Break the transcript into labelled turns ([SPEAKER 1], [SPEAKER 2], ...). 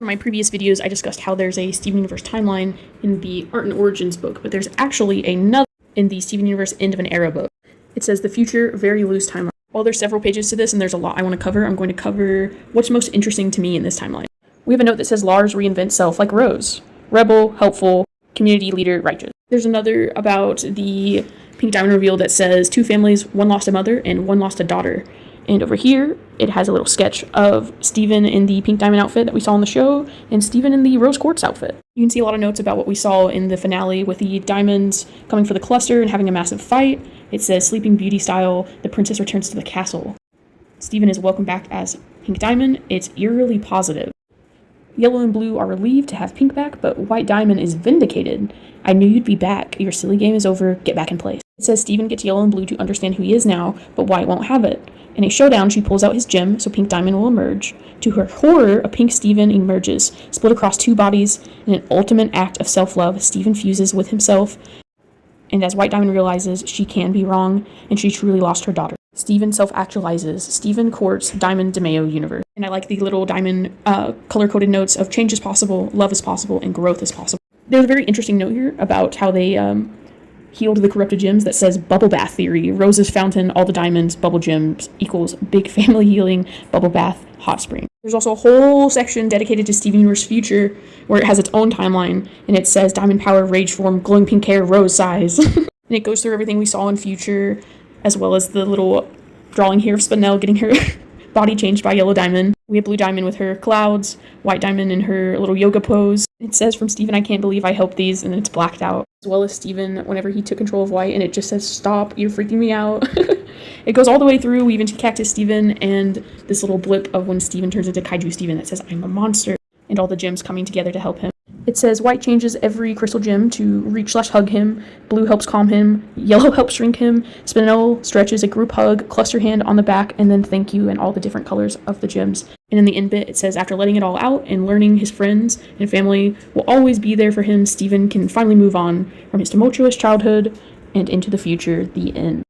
[SPEAKER 1] In my previous videos, I discussed how there's a Steven Universe timeline in the Art and Origins book, but there's actually another in the Steven Universe End of an Era book. It says the future, very loose timeline. While there's several pages to this and there's a lot I want to cover, I'm going to cover what's most interesting to me in this timeline. We have a note that says Lars reinvents self like Rose. Rebel, helpful, community leader, righteous. There's another about the Pink Diamond reveal that says 2 families, one lost a mother and one lost a daughter. And over here, it has a little sketch of Steven in the Pink Diamond outfit that we saw in the show, and Steven in the Rose Quartz outfit. You can see a lot of notes about what we saw in the finale with the diamonds coming for the cluster and having a massive fight. It says, Sleeping Beauty style, the princess returns to the castle. Steven is welcomed back as Pink Diamond. It's eerily positive. Yellow and Blue are relieved to have Pink back, but White Diamond is vindicated. I knew you'd be back. Your silly game is over. Get back in place. It says Steven gets Yellow and Blue to understand who he is now, but White won't have it. In a showdown, she pulls out his gem, so Pink Diamond will emerge. To her horror, a pink Steven emerges, split across 2 bodies. In an ultimate act of self-love, Steven fuses with himself, and as White Diamond realizes she can be wrong, and she truly lost her daughter. Steven self-actualizes. Steven Quartz Diamond DeMeo universe. And I like the little diamond color-coded notes of change is possible, love is possible, and growth is possible. There's a very interesting note here about how they healed the corrupted gems that says bubble bath theory. Rose's fountain, all the diamonds, bubble gems equals big family healing, bubble bath, hot spring. There's also a whole section dedicated to Steven Universe Future where it has its own timeline, and it says diamond power, rage form, glowing pink hair, rose size. And it goes through everything we saw in Future, as well as the little drawing here of Spinel getting her body changed by Yellow Diamond. We have Blue Diamond with her clouds, White Diamond in her little yoga pose. It says from Steven, I can't believe I helped these, and then it's blacked out. As well as Steven, whenever he took control of White, and it just says, stop, you're freaking me out. It goes all the way through. We even see Cactus Steven, and this little blip of when Steven turns into Kaiju Steven that says, I'm a monster, and all the gems coming together to help him. It says White changes every crystal gem to reach/hug him, Blue helps calm him, Yellow helps shrink him, Spinel stretches a group hug, cluster hand on the back, and then thank you and all the different colors of the gems. And in the end bit, it says after letting it all out and learning his friends and family will always be there for him, Steven can finally move on from his tumultuous childhood and into the future, the end.